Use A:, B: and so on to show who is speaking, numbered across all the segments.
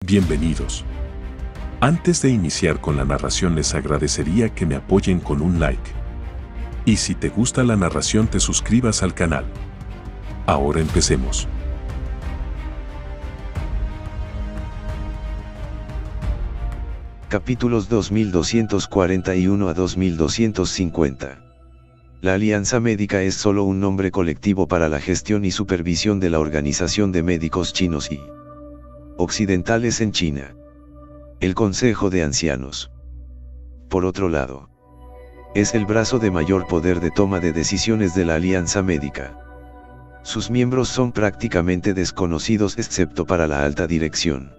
A: Bienvenidos. Antes de iniciar con la narración les agradecería que me apoyen con un like. Y si te gusta la narración te suscribas al canal. Ahora empecemos.
B: Capítulos 2241 a 2250. La Alianza Médica es solo un nombre colectivo para la gestión y supervisión de la Organización de Médicos Chinos y Occidentales en China. El Consejo de Ancianos, por otro lado, es el brazo de mayor poder de toma de decisiones de la Alianza Médica. Sus miembros son prácticamente desconocidos excepto para la alta dirección.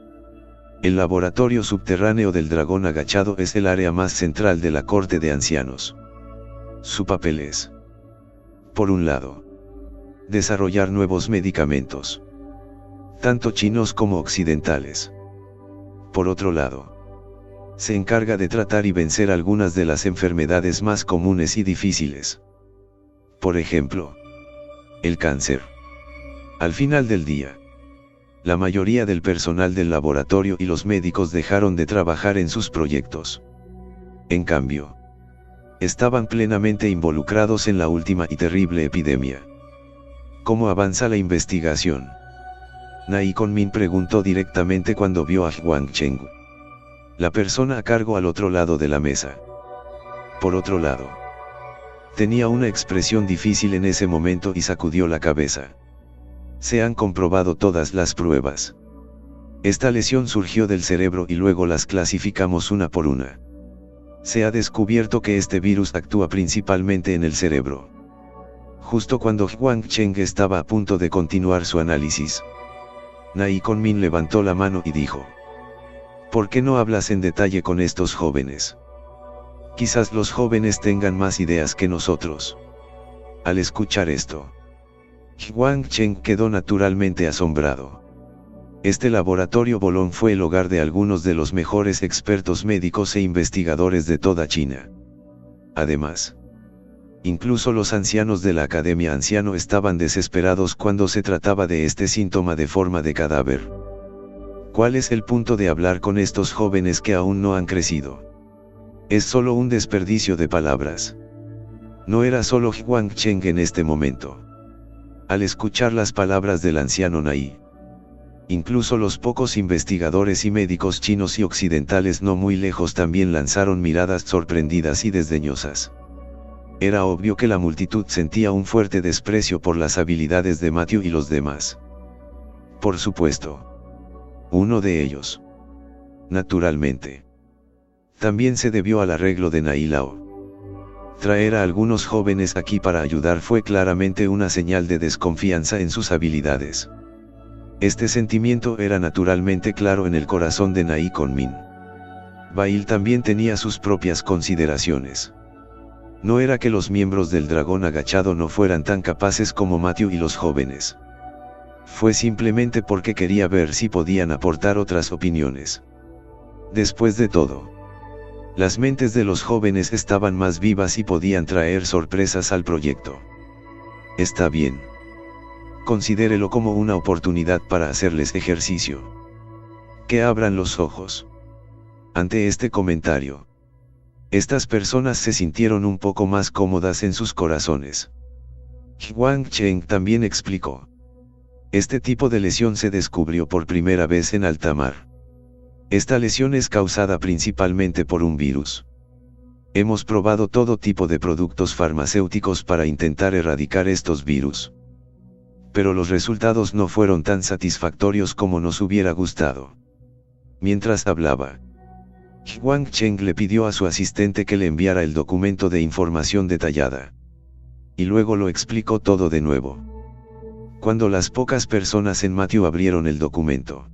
B: El laboratorio subterráneo del dragón agachado es el área más central de la corte de ancianos. Su papel es, por un lado, desarrollar nuevos medicamentos, tanto chinos como occidentales. Por otro lado, se encarga de tratar y vencer algunas de las enfermedades más comunes y difíciles. Por ejemplo, el cáncer. Al final del día, la mayoría del personal del laboratorio y los médicos dejaron de trabajar en sus proyectos. En cambio, estaban plenamente involucrados en la última y terrible epidemia. ¿Cómo avanza la investigación?, Nai Conmin preguntó directamente cuando vio a Huang Cheng, la persona a cargo al otro lado de la mesa. Por otro lado, tenía una expresión difícil en ese momento y sacudió la cabeza. Se han comprobado todas las pruebas. Esta lesión surgió del cerebro y luego las clasificamos una por una. Se ha descubierto que este virus actúa principalmente en el cerebro. Justo cuando Huang Cheng estaba a punto de continuar su análisis, Nai Conmin levantó la mano y dijo: ¿por qué no hablas en detalle con estos jóvenes? Quizás los jóvenes tengan más ideas que nosotros. Al escuchar esto, Huang Cheng quedó naturalmente asombrado. Este laboratorio Bolón fue el hogar de algunos de los mejores expertos médicos e investigadores de toda China. Además, incluso los ancianos de la Academia Anciano estaban desesperados cuando se trataba de este síntoma de forma de cadáver. ¿Cuál es el punto de hablar con estos jóvenes que aún no han crecido? Es solo un desperdicio de palabras. No era solo Huang Cheng en este momento. Al escuchar las palabras del anciano Nai, incluso los pocos investigadores y médicos chinos y occidentales no muy lejos también lanzaron miradas sorprendidas y desdeñosas. Era obvio que la multitud sentía un fuerte desprecio por las habilidades de Matthew y los demás. Por supuesto, uno de ellos, naturalmente, también se debió al arreglo de Nai Lao. Traer a algunos jóvenes aquí para ayudar fue claramente una señal de desconfianza en sus habilidades. Este sentimiento era naturalmente claro en el corazón de Nai Conmin. Bail también tenía sus propias consideraciones. No era que los miembros del dragón agachado no fueran tan capaces como Matthew y los jóvenes. Fue simplemente porque quería ver si podían aportar otras opiniones. Después de todo, las mentes de los jóvenes estaban más vivas y podían traer sorpresas al proyecto. Está bien. Considérelo como una oportunidad para hacerles ejercicio. Que abran los ojos. Ante este comentario, estas personas se sintieron un poco más cómodas en sus corazones. Huang Cheng también explicó: este tipo de lesión se descubrió por primera vez en alta mar. Esta lesión es causada principalmente por un virus. Hemos probado todo tipo de productos farmacéuticos para intentar erradicar estos virus. Pero los resultados no fueron tan satisfactorios como nos hubiera gustado. Mientras hablaba, Huang Cheng le pidió a su asistente que le enviara el documento de información detallada. Y luego lo explicó todo de nuevo. Cuando las pocas personas en Matthew abrieron el documento,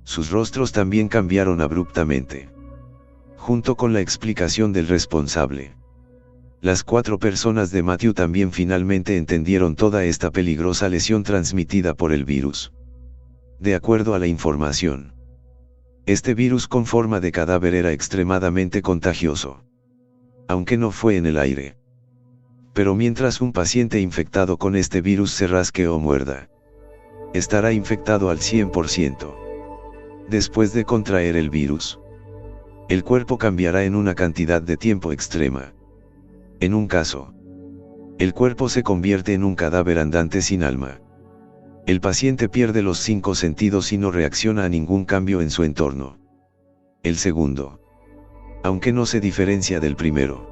B: sus rostros también cambiaron abruptamente. Junto con la explicación del responsable, las 4 personas de Matthew también finalmente entendieron toda esta peligrosa lesión transmitida por el virus. De acuerdo a la información, este virus con forma de cadáver era extremadamente contagioso. Aunque no fue en el aire. Pero mientras un paciente infectado con este virus se rasque o muerda, estará infectado al 100%. Después de contraer el virus, el cuerpo cambiará en una cantidad de tiempo extrema. En un caso, el cuerpo se convierte en un cadáver andante sin alma. El paciente pierde los 5 sentidos y no reacciona a ningún cambio en su entorno. El segundo, aunque no se diferencia del primero,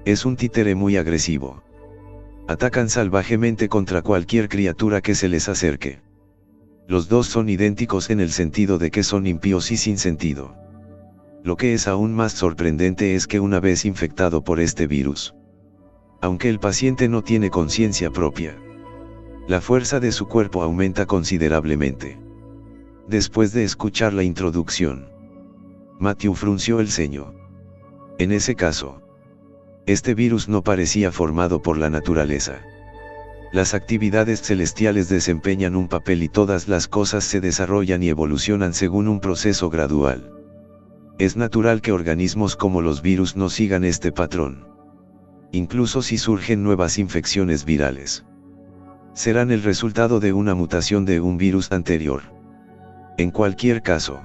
B: es un títere muy agresivo. Atacan salvajemente contra cualquier criatura que se les acerque. Los dos son idénticos en el sentido de que son impíos y sin sentido. Lo que es aún más sorprendente es que una vez infectado por este virus, aunque el paciente no tiene conciencia propia, la fuerza de su cuerpo aumenta considerablemente. Después de escuchar la introducción, Matthew frunció el ceño. En ese caso, este virus no parecía formado por la naturaleza. Las actividades celestiales desempeñan un papel y todas las cosas se desarrollan y evolucionan según un proceso gradual. Es natural que organismos como los virus no sigan este patrón. Incluso si surgen nuevas infecciones virales, serán el resultado de una mutación de un virus anterior. En cualquier caso,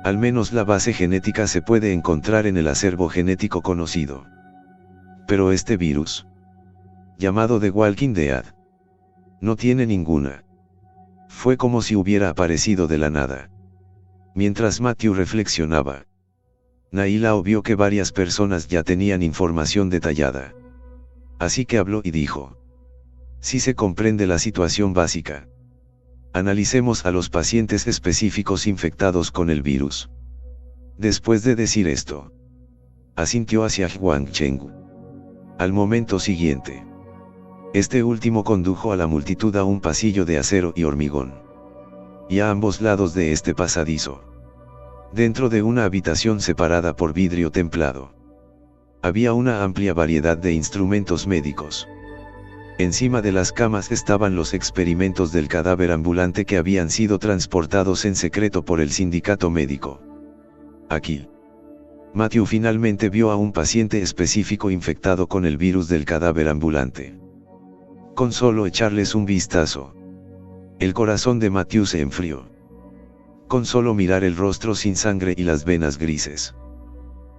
B: al menos la base genética se puede encontrar en el acervo genético conocido. Pero este virus, llamado The Walking Dead, no tiene ninguna. Fue como si hubiera aparecido de la nada. Mientras Matthew reflexionaba, Nailao vio que varias personas ya tenían información detallada. Así que habló y dijo: si se comprende la situación básica, analicemos a los pacientes específicos infectados con el virus. Después de decir esto, asintió hacia Huang Cheng. Al momento siguiente, este último condujo a la multitud a un pasillo de acero y hormigón, y a ambos lados de este pasadizo, dentro de una habitación separada por vidrio templado, había una amplia variedad de instrumentos médicos. Encima de las camas estaban los experimentos del cadáver ambulante que habían sido transportados en secreto por el sindicato médico. Aquí, Matthew finalmente vio a un paciente específico infectado con el virus del cadáver ambulante. Con solo echarles un vistazo, el corazón de Matthew se enfrió. Con solo mirar el rostro sin sangre y las venas grises,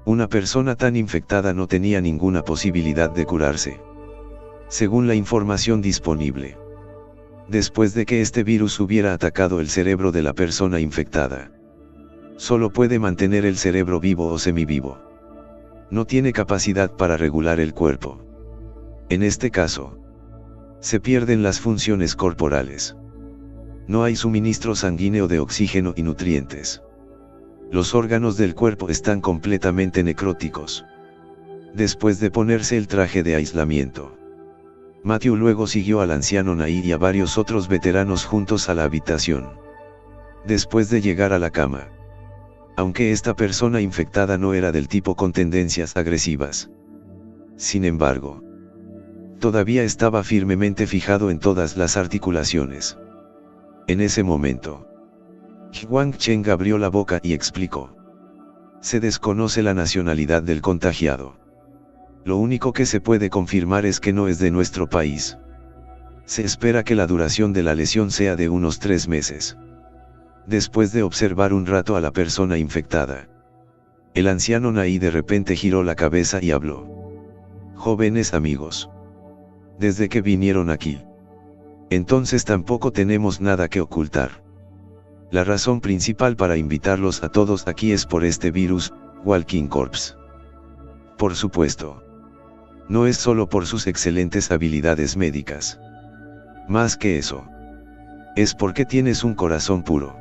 B: una persona tan infectada no tenía ninguna posibilidad de curarse, según la información disponible. Después de que este virus hubiera atacado el cerebro de la persona infectada, solo puede mantener el cerebro vivo o semivivo. No tiene capacidad para regular el cuerpo. En este caso, se pierden las funciones corporales. No hay suministro sanguíneo de oxígeno y nutrientes. Los órganos del cuerpo están completamente necróticos. Después de ponerse el traje de aislamiento, Matthew luego siguió al anciano Nair y a varios otros veteranos juntos a la habitación. Después de llegar a la cama, aunque esta persona infectada no era del tipo con tendencias agresivas, sin embargo, todavía estaba firmemente fijado en todas las articulaciones. En ese momento, Huang Cheng abrió la boca y explicó: se desconoce la nacionalidad del contagiado. Lo único que se puede confirmar es que no es de nuestro país. Se espera que la duración de la lesión sea de unos 3 meses. Después de observar un rato a la persona infectada, el anciano Naí de repente giró la cabeza y habló: jóvenes amigos, desde que vinieron aquí, entonces tampoco tenemos nada que ocultar. La razón principal para invitarlos a todos aquí es por este virus, Walking Corpse. Por supuesto, no es solo por sus excelentes habilidades médicas. Más que eso, es porque tienes un corazón puro.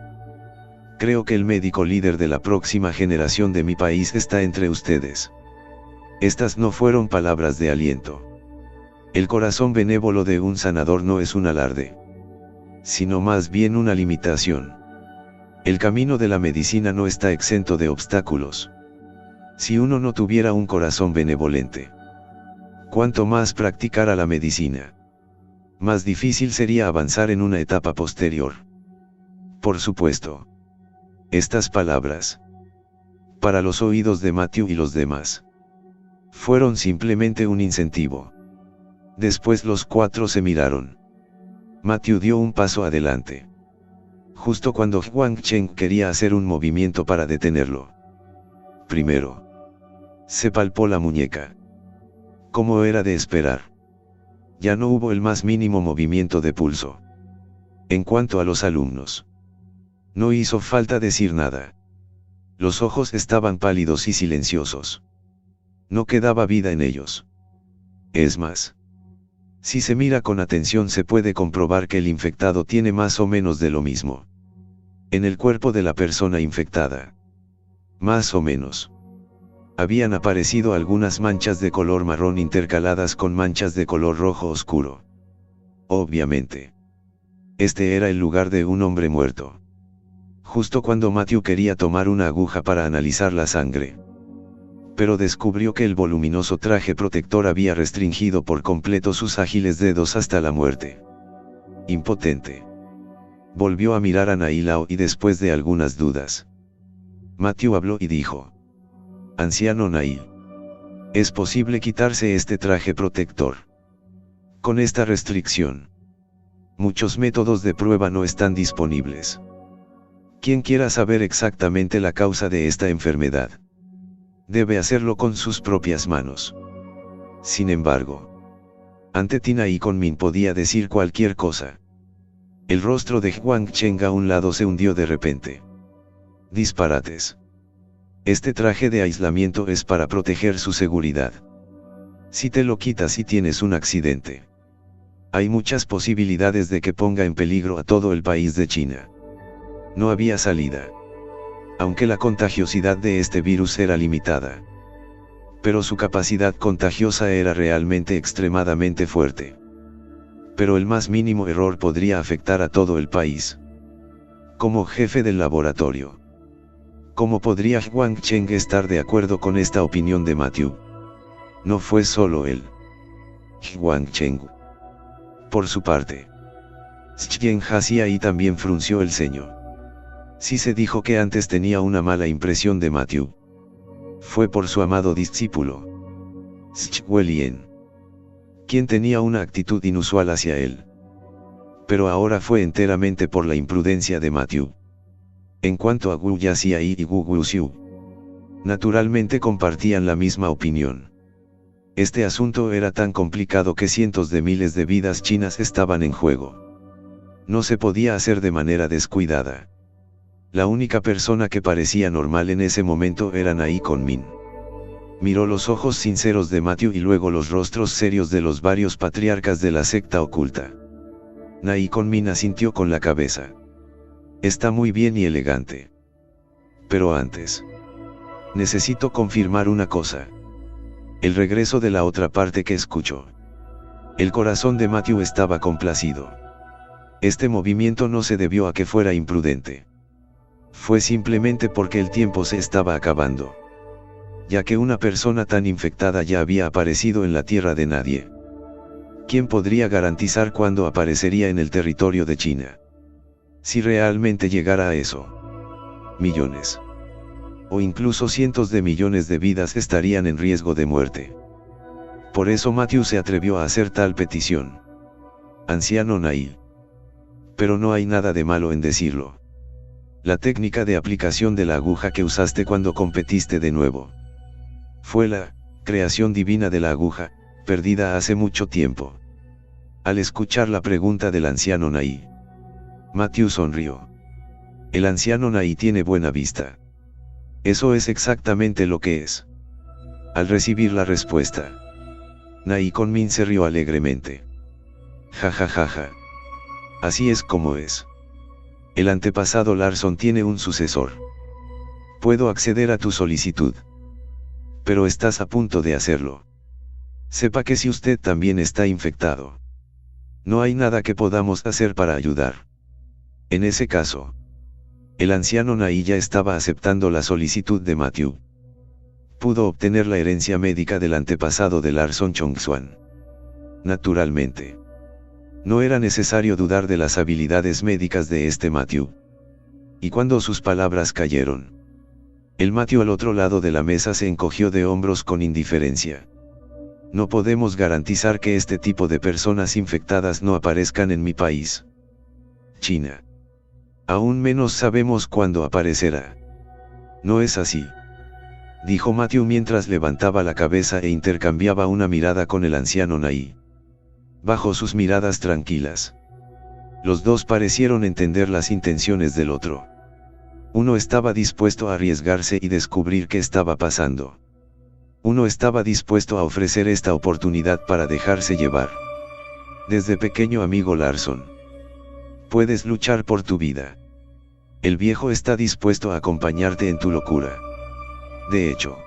B: Creo que el médico líder de la próxima generación de mi país está entre ustedes. Estas no fueron palabras de aliento. El corazón benévolo de un sanador no es un alarde, sino más bien una limitación. El camino de la medicina no está exento de obstáculos. Si uno no tuviera un corazón benevolente, cuanto más practicara la medicina, más difícil sería avanzar en una etapa posterior. Por supuesto, estas palabras, para los oídos de Matthew y los demás, fueron simplemente un incentivo. Después los 4 se miraron. Matthew dio un paso adelante. justo cuando Huang Cheng quería hacer un movimiento para detenerlo. Primero, se palpó la muñeca. Como era de esperar. Ya no hubo el más mínimo movimiento de pulso. En cuanto a los alumnos, no hizo falta decir nada. Los ojos estaban pálidos y silenciosos. No quedaba vida en ellos. Es más, si se mira con atención se puede comprobar que el infectado tiene más o menos de lo mismo en el cuerpo de la persona infectada. Más o menos. Habían aparecido algunas manchas de color marrón intercaladas con manchas de color rojo oscuro. Obviamente. Este era el lugar de un hombre muerto. Justo cuando Matthew quería tomar una aguja para analizar la sangre. Pero descubrió que el voluminoso traje protector había restringido por completo sus ágiles dedos hasta la muerte. Impotente. Volvió a mirar a Nailao y después de algunas dudas, Matthew habló y dijo: Anciano Nail, ¿es posible quitarse este traje protector? Con esta restricción, muchos métodos de prueba no están disponibles. Quien quiera saber exactamente la causa de esta enfermedad, debe hacerlo con sus propias manos. Sin embargo, ante Tina y Conmin podía decir cualquier cosa. El rostro de Huang Cheng a un lado se hundió de repente. Disparates. Este traje de aislamiento es para proteger su seguridad. Si te lo quitas y tienes un accidente, hay muchas posibilidades de que ponga en peligro a todo el país de China. No había salida. Aunque la contagiosidad de este virus era limitada, pero su capacidad contagiosa era realmente extremadamente fuerte. Pero el más mínimo error podría afectar a todo el país. Como jefe del laboratorio, ¿cómo podría Huang Cheng estar de acuerdo con esta opinión de Matthew? No fue solo él. Huang Cheng. Por su parte, Xian Haxiai también frunció el ceño. Si se dijo que antes tenía una mala impresión de Matthew, fue por su amado discípulo, Huelien, quien tenía una actitud inusual hacia él. Pero ahora fue enteramente por la imprudencia de Matthew. En cuanto a Wu Yaxiai y Wu Wuxiu, naturalmente compartían la misma opinión. Este asunto era tan complicado que cientos de miles de vidas chinas estaban en juego. No se podía hacer de manera descuidada. La única persona que parecía normal en ese momento era Nai Conmin. Miró los ojos sinceros de Matthew y luego los rostros serios de los varios patriarcas de la secta oculta. Nai Conmin asintió con la cabeza. Está muy bien y elegante. Pero antes, necesito confirmar una cosa. El regreso de la otra parte que escuchó. El corazón de Matthew estaba complacido. Este movimiento no se debió a que fuera imprudente. Fue simplemente porque el tiempo se estaba acabando. Ya que una persona tan infectada ya había aparecido en la tierra de nadie. ¿Quién podría garantizar cuándo aparecería en el territorio de China? Si realmente llegara a eso, millones, o incluso cientos de millones de vidas estarían en riesgo de muerte. Por eso Matthew se atrevió a hacer tal petición. Anciano Nail. Pero no hay nada de malo en decirlo. La técnica de aplicación de la aguja que usaste cuando competiste de nuevo fue la creación divina de la aguja, perdida hace mucho tiempo. Al escuchar la pregunta del anciano Nai, Matthew sonrió. El anciano Nai tiene buena vista. Eso es exactamente lo que es. Al recibir la respuesta, Nai Conmin se rió alegremente. Ja ja ja ja. Así es como es. El antepasado Larson tiene un sucesor. Puedo acceder a tu solicitud. Pero estás a punto de hacerlo. Sepa que si usted también está infectado, no hay nada que podamos hacer para ayudar. En ese caso, el anciano Nai ya estaba aceptando la solicitud de Matthew. Pudo obtener la herencia médica del antepasado de Larson Chongxuan. Naturalmente, no era necesario dudar de las habilidades médicas de este Matthew. Y cuando sus palabras cayeron, el Matthew al otro lado de la mesa se encogió de hombros con indiferencia. No podemos garantizar que este tipo de personas infectadas no aparezcan en mi país. China. Aún menos sabemos cuándo aparecerá. ¿No es así?, dijo Matthew mientras levantaba la cabeza e intercambiaba una mirada con el anciano Nai. Bajo sus miradas tranquilas, los dos parecieron entender las intenciones del otro. Uno estaba dispuesto a arriesgarse y descubrir qué estaba pasando. Uno estaba dispuesto a ofrecer esta oportunidad para dejarse llevar. Desde pequeño, amigo Larson, puedes luchar por tu vida. El viejo está dispuesto a acompañarte en tu locura. De hecho,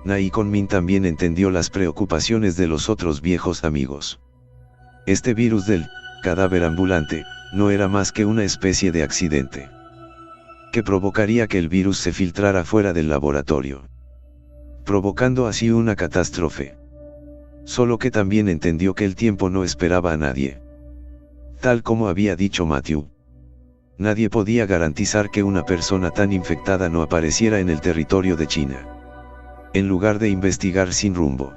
B: Nai Conmin también entendió las preocupaciones de los otros viejos amigos. Este virus del cadáver ambulante no era más que una especie de accidente que provocaría que el virus se filtrara fuera del laboratorio, provocando así una catástrofe. Solo que también entendió que el tiempo no esperaba a nadie. Tal como había dicho Matthew, nadie podía garantizar que una persona tan infectada no apareciera en el territorio de China. En lugar de investigar sin rumbo,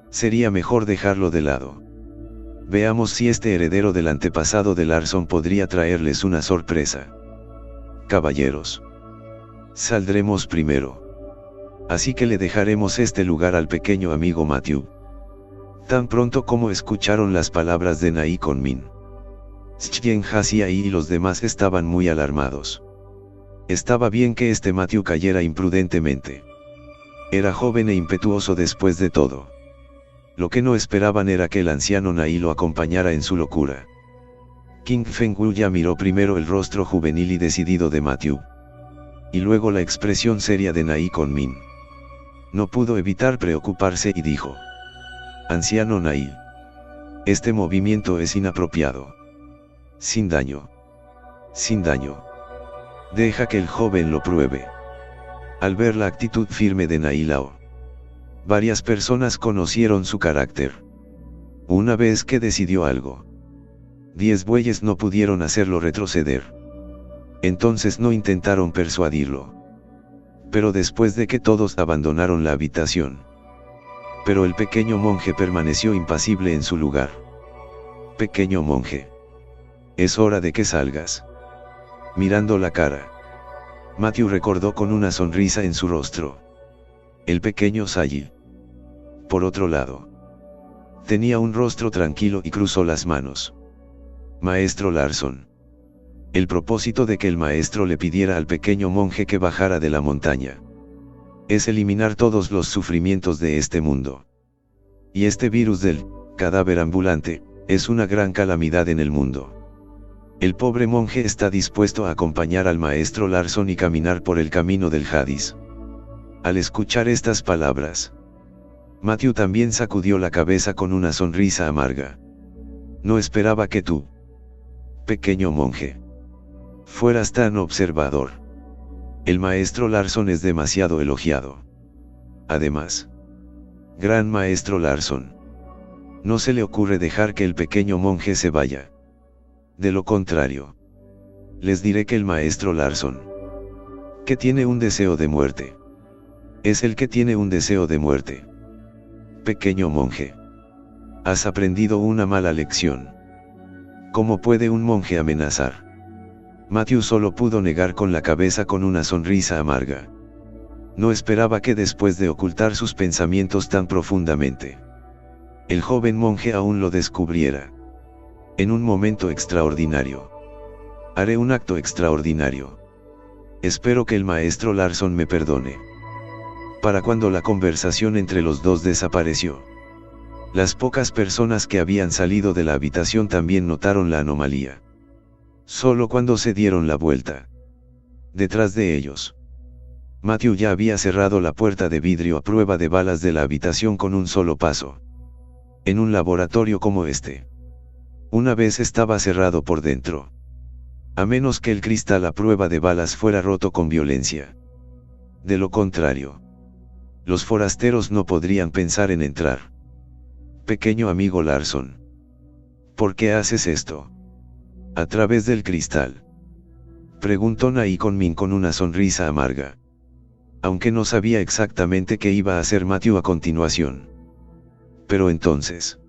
B: sería mejor dejarlo de lado. Veamos si este heredero del antepasado de Larson podría traerles una sorpresa. Caballeros, saldremos primero. Así que le dejaremos este lugar al pequeño amigo Matthew. Tan pronto como escucharon las palabras de Nai Conmin, Chen Hasiai y los demás estaban muy alarmados. Estaba bien que este Matthew cayera imprudentemente. Era joven e impetuoso después de todo. Lo que no esperaban era que el anciano Nai lo acompañara en su locura. King Fengwu ya miró primero el rostro juvenil y decidido de Matthew, y luego la expresión seria de Nai Conmin. No pudo evitar preocuparse y dijo: Anciano Nai, este movimiento es inapropiado. Sin daño. Sin daño. Deja que el joven lo pruebe. Al ver la actitud firme de Nai Lao, varias personas conocieron su carácter. Una vez que decidió algo, 10 bueyes no pudieron hacerlo retroceder. Entonces no intentaron persuadirlo. Pero después de que todos abandonaron la habitación, pero el pequeño monje permaneció impasible en su lugar. Pequeño monje, es hora de que salgas. Mirando la cara, Matthew recordó con una sonrisa en su rostro. El pequeño Sayi, por otro lado, tenía un rostro tranquilo y cruzó las manos. Maestro Larson. El propósito de que el maestro le pidiera al pequeño monje que bajara de la montaña es eliminar todos los sufrimientos de este mundo. Y este virus del cadáver ambulante es una gran calamidad en el mundo. El pobre monje está dispuesto a acompañar al maestro Larson y caminar por el camino del Hades. Al escuchar estas palabras, Matthew también sacudió la cabeza con una sonrisa amarga. No esperaba que tú, pequeño monje, fueras tan observador. El maestro Larson es demasiado elogiado. Además, gran maestro Larson, no se le ocurre dejar que el pequeño monje se vaya. De lo contrario, les diré que el maestro Larson, que tiene un deseo de muerte, es el que tiene un deseo de muerte. Pequeño monje, has aprendido una mala lección. ¿Cómo puede un monje amenazar? Matthew solo pudo negar con la cabeza con una sonrisa amarga. No esperaba que después de ocultar sus pensamientos tan profundamente, el joven monje aún lo descubriera. En un momento extraordinario, haré un acto extraordinario. Espero que el maestro Larson me perdone. Para cuando la conversación entre los dos desapareció, las pocas personas que habían salido de la habitación también notaron la anomalía. Solo cuando se dieron la vuelta, detrás de ellos, Matthew ya había cerrado la puerta de vidrio a prueba de balas de la habitación con un solo paso. En un laboratorio como este, una vez estaba cerrado por dentro, a menos que el cristal a prueba de balas fuera roto con violencia. De lo contrario, los forasteros no podrían pensar en entrar. Pequeño amigo Larson, ¿por qué haces esto? A través del cristal, preguntó Nai Conmin con una sonrisa amarga, aunque no sabía exactamente qué iba a hacer Matthew a continuación. Pero entonces,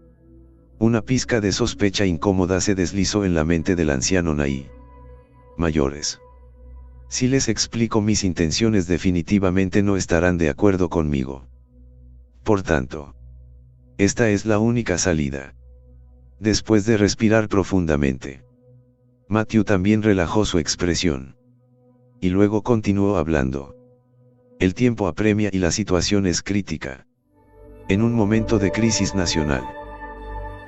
B: una pizca de sospecha incómoda se deslizó en la mente del anciano Nai. mayores. Si les explico mis intenciones definitivamente no estarán de acuerdo conmigo. Por tanto, esta es la única salida. Después de respirar profundamente, Matthew también relajó su expresión. Y luego continuó hablando. El tiempo apremia y la situación es crítica. En un momento de crisis nacional,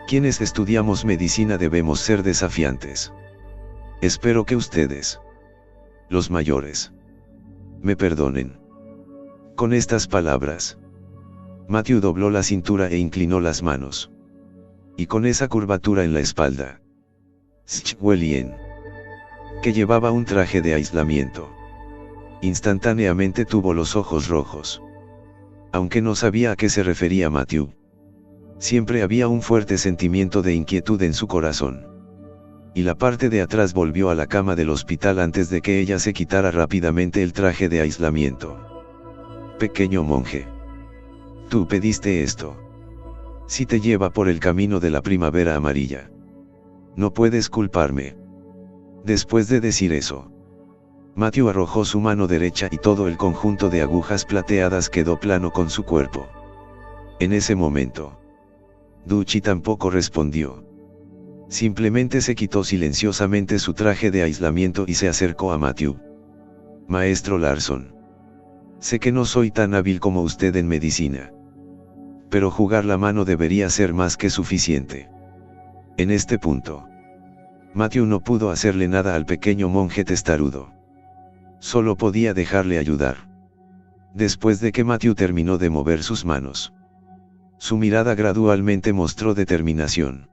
B: quienes estudiamos medicina debemos ser desafiantes. Espero que ustedes, los mayores, me perdonen. Con estas palabras, Matthew dobló la cintura e inclinó las manos. Y con esa curvatura en la espalda, Schwelien, que llevaba un traje de aislamiento, instantáneamente tuvo los ojos rojos. Aunque no sabía a qué se refería Matthew, siempre había un fuerte sentimiento de inquietud en su corazón. Y la parte de atrás volvió a la cama del hospital antes de que ella se quitara rápidamente el traje de aislamiento. Pequeño monje, tú pediste esto. Si te lleva por el camino de la primavera amarilla, no puedes culparme. Después de decir eso, Matthew arrojó su mano derecha y todo el conjunto de agujas plateadas quedó plano con su cuerpo. En ese momento, Duchi tampoco respondió. Simplemente se quitó silenciosamente su traje de aislamiento y se acercó a Matthew. Maestro Larson, sé que no soy tan hábil como usted en medicina, pero jugar la mano debería ser más que suficiente. En este punto, Matthew no pudo hacerle nada al pequeño monje testarudo. Solo podía dejarle ayudar. Después de que Matthew terminó de mover sus manos, su mirada gradualmente mostró determinación,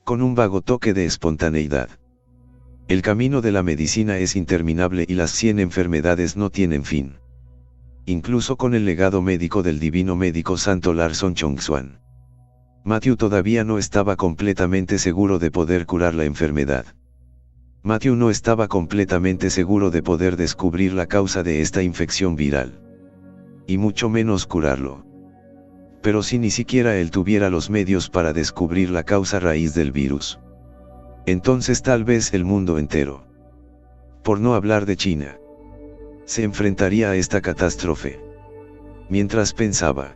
B: con un vago toque de espontaneidad. El camino de la medicina es interminable y las 100 enfermedades no tienen fin. Incluso con el legado médico del divino médico santo Larson Chongsuan, Matthew todavía no estaba completamente seguro de poder curar la enfermedad. Matthew no estaba completamente seguro de poder descubrir la causa de esta infección viral, y mucho menos curarlo. Pero si ni siquiera él tuviera los medios para descubrir la causa raíz del virus, entonces tal vez el mundo entero, por no hablar de China, se enfrentaría a esta catástrofe. Mientras pensaba,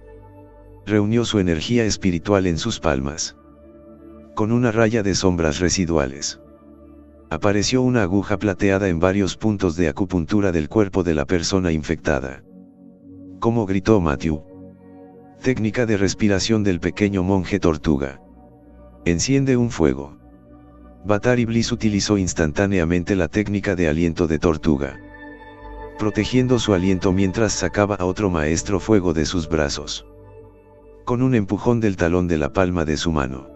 B: reunió su energía espiritual en sus palmas. Con una raya de sombras residuales, apareció una aguja plateada en varios puntos de acupuntura del cuerpo de la persona infectada. ¿Cómo gritó Matthew? Técnica de respiración del pequeño monje tortuga. Enciende un fuego. Batari Bliss utilizó instantáneamente la técnica de aliento de tortuga, protegiendo su aliento mientras sacaba a otro maestro fuego de sus brazos. Con un empujón del talón de la palma de su mano,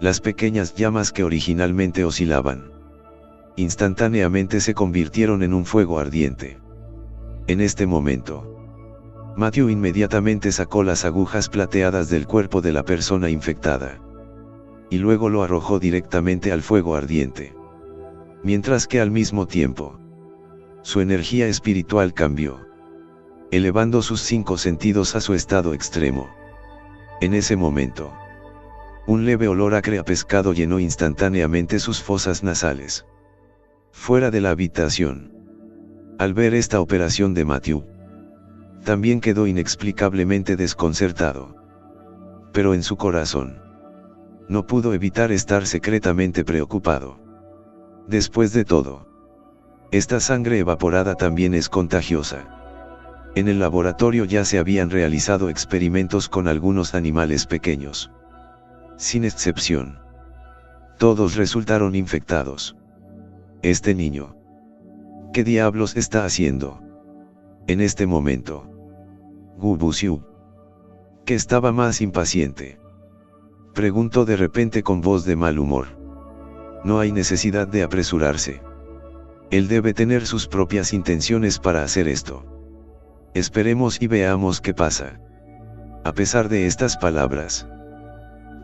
B: las pequeñas llamas que originalmente oscilaban, instantáneamente se convirtieron en un fuego ardiente. En este momento, Matthew inmediatamente sacó las agujas plateadas del cuerpo de la persona infectada, y luego lo arrojó directamente al fuego ardiente. Mientras que al mismo tiempo, su energía espiritual cambió, elevando sus 5 sentidos a su estado extremo. En ese momento, un leve olor acre a pescado llenó instantáneamente sus fosas nasales. Fuera de la habitación, al ver esta operación de Matthew, también quedó inexplicablemente desconcertado. Pero en su corazón, no pudo evitar estar secretamente preocupado. Después de todo, esta sangre evaporada también es contagiosa. En el laboratorio ya se habían realizado experimentos con algunos animales pequeños. Sin excepción, todos resultaron infectados. Este niño, ¿qué diablos está haciendo? En este momento, Gu Buxiu, que estaba más impaciente, preguntó de repente con voz de mal humor. No hay necesidad de apresurarse. Él debe tener sus propias intenciones para hacer esto. Esperemos y veamos qué pasa. A pesar de estas palabras.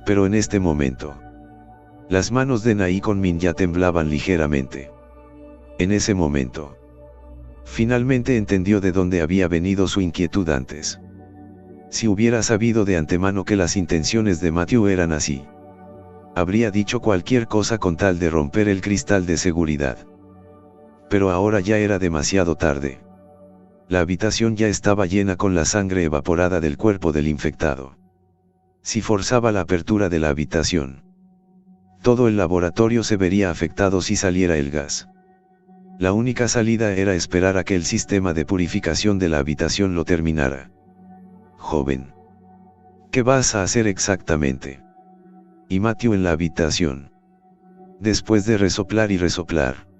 B: Pero en este momento, las manos de Naikon Min ya temblaban ligeramente. En ese momento, finalmente entendió de dónde había venido su inquietud antes. Si hubiera sabido de antemano que las intenciones de Matthew eran así, habría dicho cualquier cosa con tal de romper el cristal de seguridad. Pero ahora ya era demasiado tarde. La habitación ya estaba llena con la sangre evaporada del cuerpo del infectado. Si forzaba la apertura de la habitación, todo el laboratorio se vería afectado si saliera el gas. La única salida era esperar a que el sistema de purificación de la habitación lo terminara. Joven, ¿qué vas a hacer exactamente? Y Matthew en la habitación. Después de resoplar y resoplar,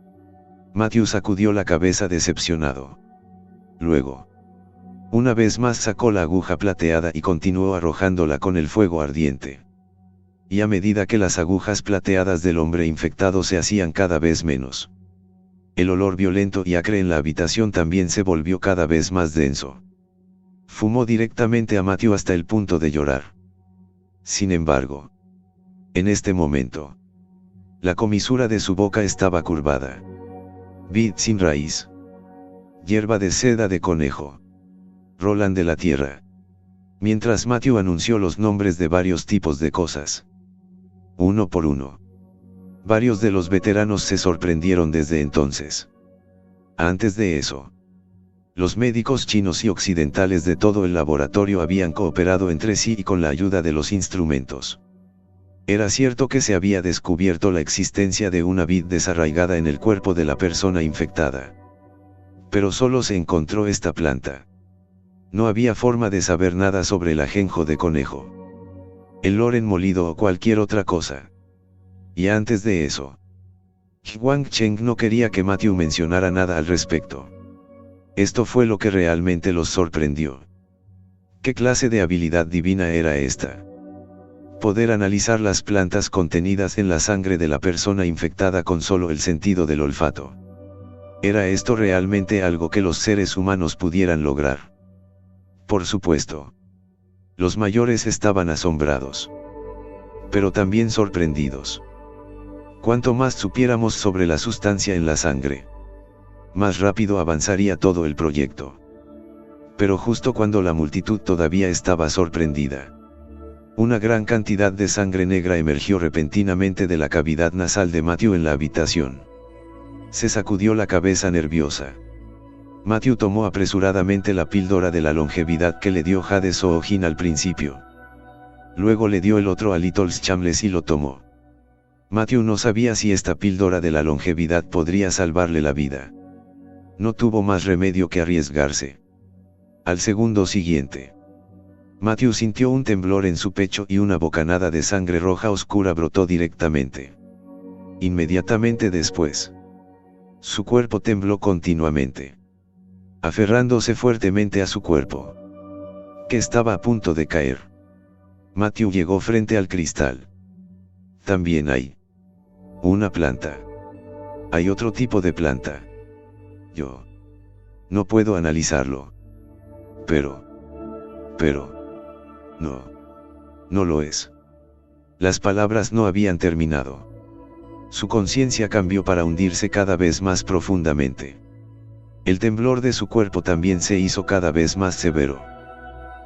B: Matthew sacudió la cabeza decepcionado. Luego, una vez más sacó la aguja plateada y continuó arrojándola con el fuego ardiente. Y a medida que las agujas plateadas del hombre infectado se hacían cada vez menos, el olor violento y acre en la habitación también se volvió cada vez más denso. Fumó directamente a Matthew hasta el punto de llorar. Sin embargo, en este momento, la comisura de su boca estaba curvada. Vid sin raíz. Hierba de seda de conejo. Roland de la tierra. Mientras Matthew anunció los nombres de varios tipos de cosas. Uno por uno. Varios de los veteranos se sorprendieron desde entonces. Antes de eso, los médicos chinos y occidentales de todo el laboratorio habían cooperado entre sí y con la ayuda de los instrumentos. Era cierto que se había descubierto la existencia de una vid desarraigada en el cuerpo de la persona infectada. Pero solo se encontró esta planta. No había forma de saber nada sobre el ajenjo de conejo, el loren molido o cualquier otra cosa. Y antes de eso, Huang Cheng no quería que Matthew mencionara nada al respecto. Esto fue lo que realmente los sorprendió. ¿Qué clase de habilidad divina era esta? Poder analizar las plantas contenidas en la sangre de la persona infectada con solo el sentido del olfato. ¿Era esto realmente algo que los seres humanos pudieran lograr? Por supuesto. Los mayores estaban asombrados. Pero también sorprendidos. Cuanto más supiéramos sobre la sustancia en la sangre, más rápido avanzaría todo el proyecto. Pero justo cuando la multitud todavía estaba sorprendida, una gran cantidad de sangre negra emergió repentinamente de la cavidad nasal de Matthew en la habitación. Se sacudió la cabeza nerviosa. Matthew tomó apresuradamente la píldora de la longevidad que le dio Jade Soo-jin al principio. Luego le dio el otro a Little Chambles y lo tomó. Matthew no sabía si esta píldora de la longevidad podría salvarle la vida. No tuvo más remedio que arriesgarse. Al segundo siguiente, Matthew sintió un temblor en su pecho y una bocanada de sangre roja oscura brotó directamente. Inmediatamente después, su cuerpo tembló continuamente, aferrándose fuertemente a su cuerpo, que estaba a punto de caer. Matthew llegó frente al cristal. También hay una planta. Hay otro tipo de planta. Yo no puedo analizarlo. Pero, no lo es. Las palabras no habían terminado. Su conciencia cambió para hundirse cada vez más profundamente. El temblor de su cuerpo también se hizo cada vez más severo.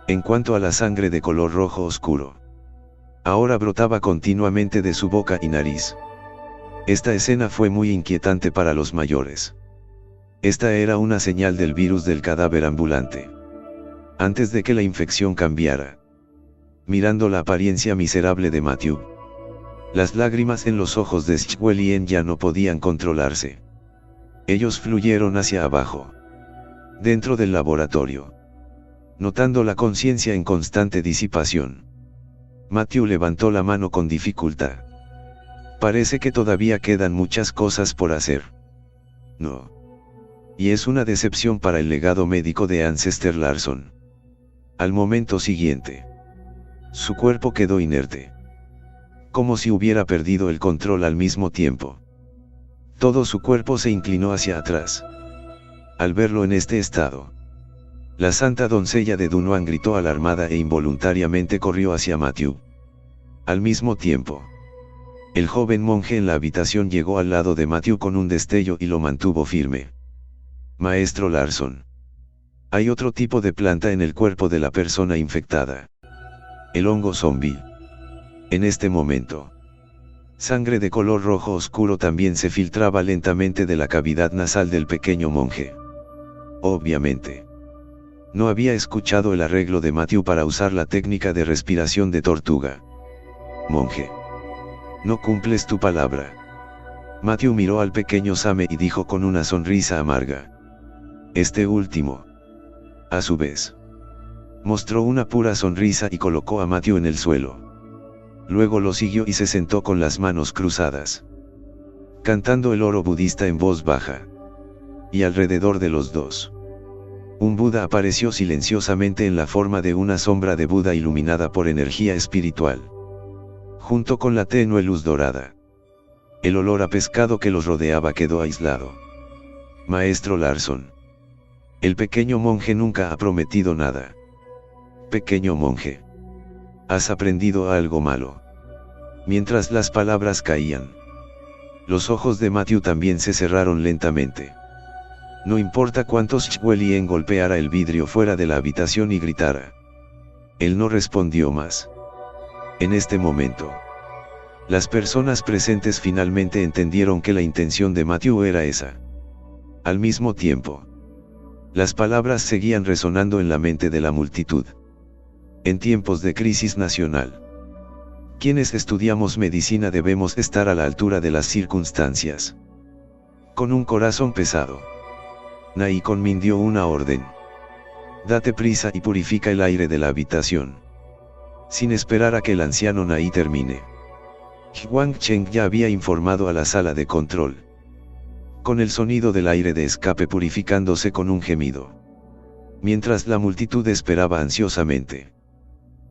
B: En cuanto a la sangre de color rojo oscuro, ahora brotaba continuamente de su boca y nariz. Esta escena fue muy inquietante para los mayores. Esta era una señal del virus del cadáver ambulante. Antes de que la infección cambiara. Mirando la apariencia miserable de Matthew, las lágrimas en los ojos de Schwelien ya no podían controlarse. Ellos fluyeron hacia abajo, dentro del laboratorio. Notando la conciencia en constante disipación, Matthew levantó la mano con dificultad. Parece que todavía quedan muchas cosas por hacer. No. Y es una decepción para el legado médico de Ancestor Larson. Al momento siguiente, su cuerpo quedó inerte, como si hubiera perdido el control al mismo tiempo. Todo su cuerpo se inclinó hacia atrás. Al verlo en este estado, la santa doncella de Dunoan gritó alarmada e involuntariamente corrió hacia Matthew. Al mismo tiempo, el joven monje en la habitación llegó al lado de Matthew con un destello y lo mantuvo firme. Maestro Larson. Hay otro tipo de planta en el cuerpo de la persona infectada. El hongo zombie. En este momento, Sangre de color rojo oscuro también se filtraba lentamente de la cavidad nasal del pequeño monje. Obviamente, no había escuchado el arreglo de Matthew para usar la técnica de respiración de tortuga. Monje, no cumples tu palabra. Matthew miró al pequeño Same y dijo con una sonrisa amarga. Este último, a su vez, mostró una pura sonrisa y colocó a Matthew en el suelo. Luego lo siguió y se sentó con las manos cruzadas, cantando el oro budista en voz baja. Y alrededor de los dos, un Buda apareció silenciosamente en la forma de una sombra de Buda iluminada por energía espiritual. Junto con la tenue luz dorada, el olor a pescado que los rodeaba quedó aislado. Maestro Larson. El pequeño monje nunca ha prometido nada. Pequeño monje, has aprendido algo malo. Mientras las palabras caían, los ojos de Matthew también se cerraron lentamente. No importa cuántos Chwelien golpeara el vidrio fuera de la habitación y gritara. Él no respondió más. En este momento, las personas presentes finalmente entendieron que la intención de Matthew era esa. Al mismo tiempo, las palabras seguían resonando en la mente de la multitud. En tiempos de crisis nacional, quienes estudiamos medicina debemos estar a la altura de las circunstancias. Con un corazón pesado, Naikon Min dio una orden. Date prisa y purifica el aire de la habitación. Sin esperar a que el anciano Nai termine, Huang Cheng ya había informado a la sala de control, con el sonido del aire de escape purificándose con un gemido. Mientras la multitud esperaba ansiosamente,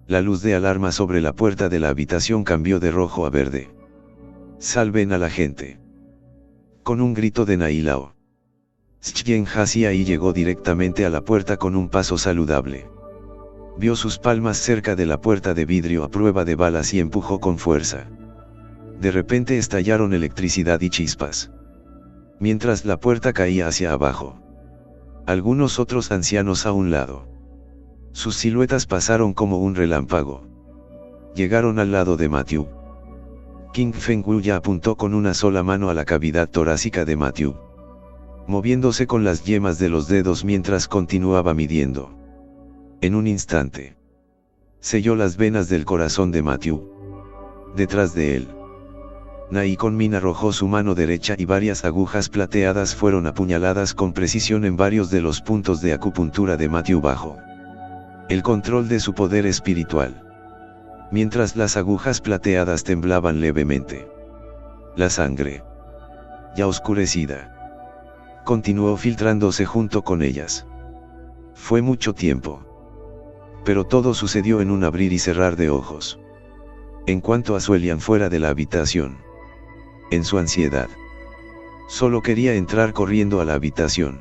B: la luz de alarma sobre la puerta de la habitación cambió de rojo a verde. Salven a la gente. Con un grito de Nailao, Chen Hasiai llegó directamente a la puerta con un paso saludable. Vio sus palmas cerca de la puerta de vidrio a prueba de balas y empujó con fuerza. De repente estallaron electricidad y chispas, mientras la puerta caía hacia abajo. Algunos otros ancianos a un lado. Sus siluetas pasaron como un relámpago. Llegaron al lado de Matthew. King Fengwu ya apuntó con una sola mano a la cavidad torácica de Matthew, moviéndose con las yemas de los dedos mientras continuaba midiendo. En un instante, selló las venas del corazón de Matthew. Detrás de él, Naikon Min arrojó su mano derecha y varias agujas plateadas fueron apuñaladas con precisión en varios de los puntos de acupuntura de Matthew bajo el control de su poder espiritual. Mientras las agujas plateadas temblaban levemente, la sangre, ya oscurecida, continuó filtrándose junto con ellas. Fue mucho tiempo, pero todo sucedió en un abrir y cerrar de ojos. En cuanto a Suelian fuera de la habitación, en su ansiedad, solo quería entrar corriendo a la habitación,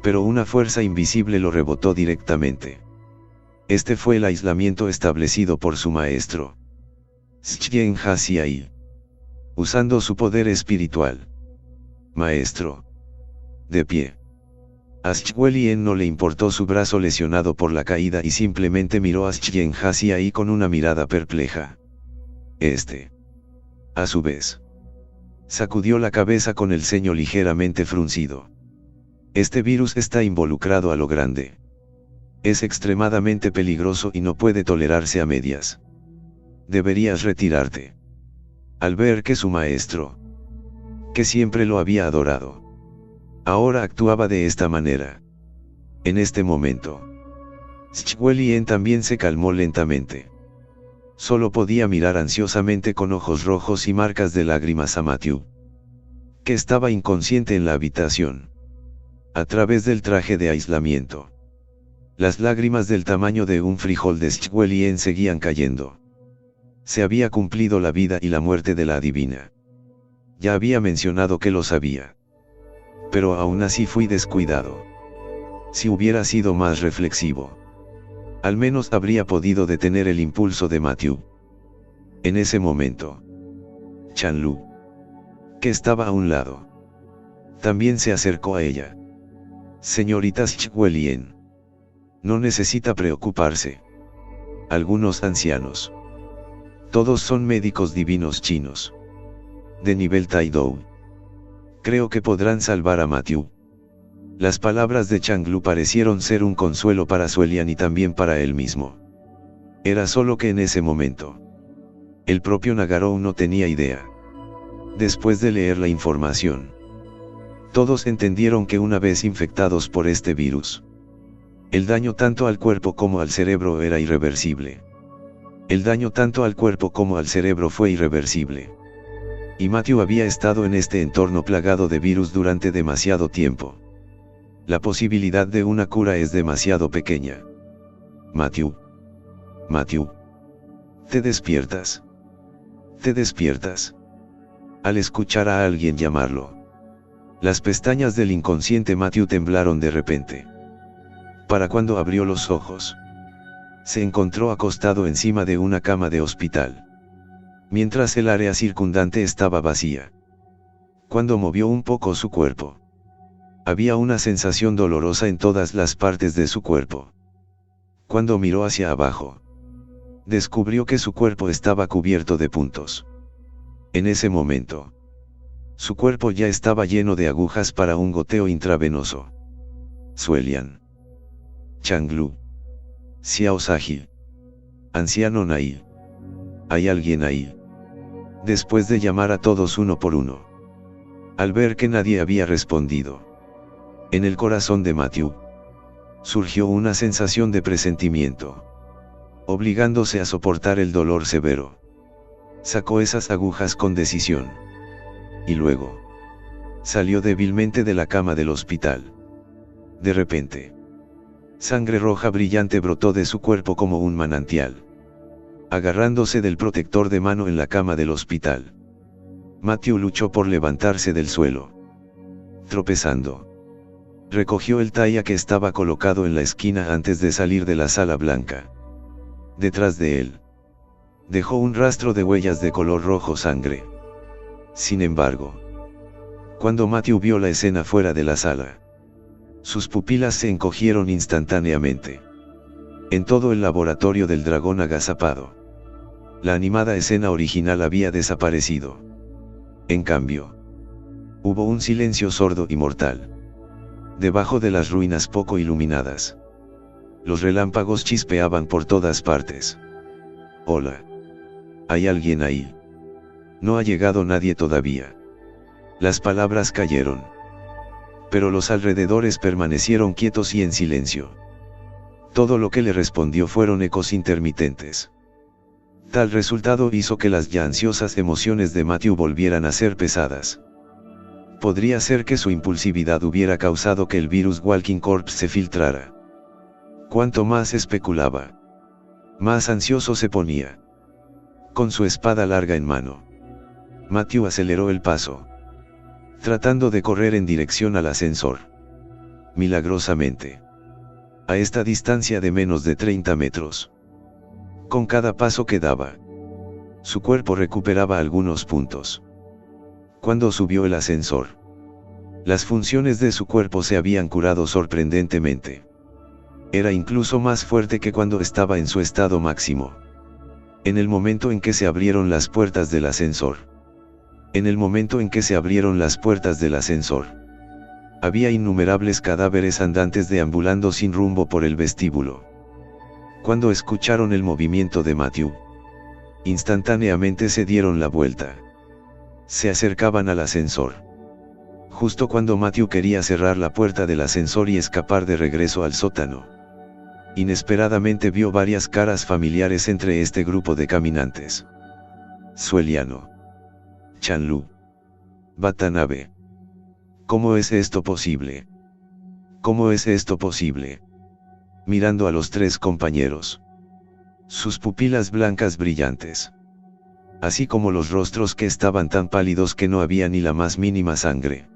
B: pero una fuerza invisible lo rebotó directamente. Este fue el aislamiento establecido por su maestro, Chen Hasiai, usando su poder espiritual. Maestro. De pie. A Chen no le importó su brazo lesionado por la caída y simplemente miró a Chen Hasiai con una mirada perpleja. A su vez, sacudió la cabeza con el ceño ligeramente fruncido. Este virus está involucrado a lo grande. Es extremadamente peligroso y no puede tolerarse a medias. Deberías retirarte. Al ver que su maestro, que siempre lo había adorado, ahora actuaba de esta manera. En este momento, Chen también se calmó lentamente. Solo podía mirar ansiosamente con ojos rojos y marcas de lágrimas a Matthew, que estaba inconsciente en la habitación. A través del traje de aislamiento, las lágrimas del tamaño de un frijol de Chen seguían cayendo. Se había cumplido la vida y la muerte de la adivina. Ya había mencionado que lo sabía. Pero aún así fui descuidado. Si hubiera sido más reflexivo, al menos habría podido detener el impulso de Matthew. En ese momento, Chanlu, que estaba a un lado, también se acercó a ella. Señorita Chen, no necesita preocuparse. Algunos ancianos Todos son médicos divinos chinos. De nivel Taidou. Creo que podrán salvar a Matthew. Las palabras de Changlu parecieron ser un consuelo para Suelian y también para él mismo. Era solo que en ese momento, el propio Nagarou no tenía idea. Después de leer la información, todos entendieron que una vez infectados por este virus, el daño tanto al cuerpo como al cerebro era irreversible. El daño tanto al cuerpo como al cerebro fue irreversible. Y Matthew había estado en este entorno plagado de virus durante demasiado tiempo. La posibilidad de una cura es demasiado pequeña. Matthew. Matthew. ¿Te despiertas? ¿Te despiertas? Al escuchar a alguien llamarlo, las pestañas del inconsciente Matthew temblaron de repente. Para cuando abrió los ojos, se encontró acostado encima de una cama de hospital, mientras el área circundante estaba vacía. Cuando movió un poco su cuerpo, había una sensación dolorosa en todas las partes de su cuerpo. Cuando miró hacia abajo, descubrió que su cuerpo estaba cubierto de puntos. En ese momento, su cuerpo ya estaba lleno de agujas para un goteo intravenoso. Suelian. Changlu. Xiao Sahil. Anciano Nail. ¿Hay alguien ahí? Después de llamar a todos uno por uno, al ver que nadie había respondido, en el corazón de Matthew surgió una sensación de presentimiento, obligándose a soportar el dolor severo. Sacó esas agujas con decisión. Y luego, salió débilmente de la cama del hospital. De repente, sangre roja brillante brotó de su cuerpo como un manantial. Agarrándose del protector de mano en la cama del hospital, Matthew luchó por levantarse del suelo. Tropezando, recogió el talla que estaba colocado en la esquina antes de salir de la sala blanca. Detrás de él, dejó un rastro de huellas de color rojo sangre. Sin embargo, cuando Matthew vio la escena fuera de la sala, sus pupilas se encogieron instantáneamente. En todo el laboratorio del dragón agazapado, la animada escena original había desaparecido. En cambio, hubo un silencio sordo y mortal. Debajo de las ruinas poco iluminadas, los relámpagos chispeaban por todas partes. Hola. ¿Hay alguien ahí? No ha llegado nadie todavía. Las palabras cayeron. Pero los alrededores permanecieron quietos y en silencio. Todo lo que le respondió fueron ecos intermitentes. Tal resultado hizo que las ya ansiosas emociones de Matthew volvieran a ser pesadas. Podría ser que su impulsividad hubiera causado que el virus Walking Corpse se filtrara. Cuanto más especulaba, más ansioso se ponía. Con su espada larga en mano, Matthew aceleró el paso, tratando de correr en dirección al ascensor. Milagrosamente, a esta distancia de menos de 30 metros, con cada paso que daba, su cuerpo recuperaba algunos puntos. Cuando subió el ascensor, las funciones de su cuerpo se habían curado sorprendentemente. Era incluso más fuerte que cuando estaba en su estado máximo. En el momento en que se abrieron las puertas del ascensor. En el momento en que se abrieron las puertas del ascensor, había innumerables cadáveres andantes deambulando sin rumbo por el vestíbulo. Cuando escucharon el movimiento de Matthew, instantáneamente se dieron la vuelta. Se acercaban al ascensor. Justo cuando Matthew quería cerrar la puerta del ascensor y escapar de regreso al sótano, inesperadamente vio varias caras familiares entre este grupo de caminantes. Sueliano. Chanlu. Watanabe. ¿Cómo es esto posible? ¿Cómo es esto posible? Mirando a los tres compañeros, sus pupilas blancas brillantes, así como los rostros que estaban tan pálidos que no había ni la más mínima sangre.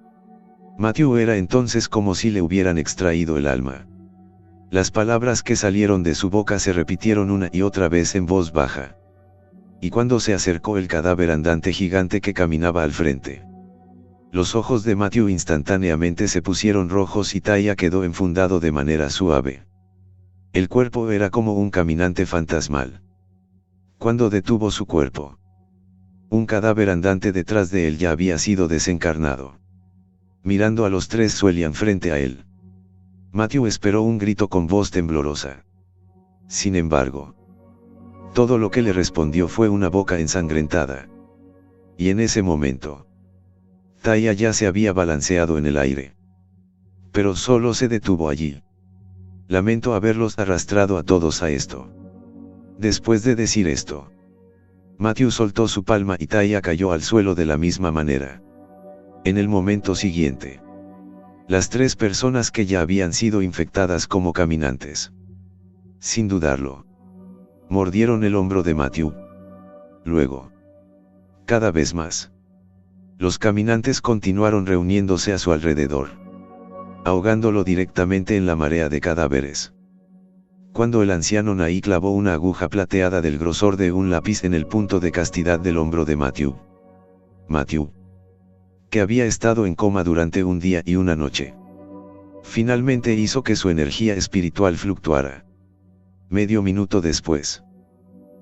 B: Matthew era entonces como si le hubieran extraído el alma. Las palabras que salieron de su boca se repitieron una y otra vez en voz baja. Y cuando se acercó el cadáver andante gigante que caminaba al frente, los ojos de Matthew instantáneamente se pusieron rojos y Taya quedó enfundado de manera suave. El cuerpo era como un caminante fantasmal. Cuando detuvo su cuerpo, un cadáver andante detrás de él ya había sido desencarnado. Mirando a los tres Suelian frente a él, Matthew esperó un grito con voz temblorosa. Sin embargo, todo lo que le respondió fue una boca ensangrentada. Y en ese momento, Taya ya se había balanceado en el aire. Pero solo se detuvo allí. Lamento haberlos arrastrado a todos a esto. Después de decir esto, Matthew soltó su palma y Taya cayó al suelo de la misma manera. En el momento siguiente, las tres personas que ya habían sido infectadas como caminantes, sin dudarlo, mordieron el hombro de Matthew. Luego, cada vez más, los caminantes continuaron reuniéndose a su alrededor, ahogándolo directamente en la marea de cadáveres. Cuando el anciano Nai clavó una aguja plateada del grosor de un lápiz en el punto de castidad del hombro de Matthew, que había estado en coma durante un día y una noche, finalmente hizo que su energía espiritual fluctuara. Medio minuto después,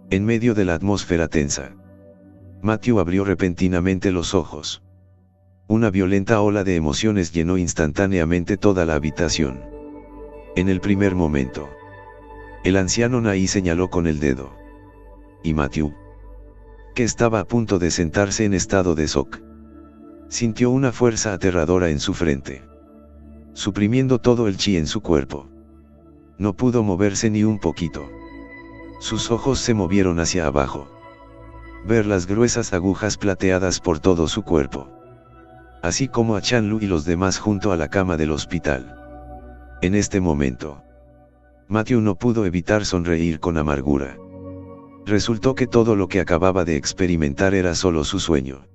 B: en medio de la atmósfera tensa, Matthew abrió repentinamente los ojos. Una violenta ola de emociones llenó instantáneamente toda la habitación. En el primer momento, el anciano Nai señaló con el dedo. Y Matthew, que estaba a punto de sentarse en estado de shock, sintió una fuerza aterradora en su frente, suprimiendo todo el chi en su cuerpo. No pudo moverse ni un poquito. Sus ojos se movieron hacia abajo. Ver las gruesas agujas plateadas por todo su cuerpo, así como a Chanlu y los demás junto a la cama del hospital. En este momento, Matthew no pudo evitar sonreír con amargura. Resultó que todo lo que acababa de experimentar era solo su sueño.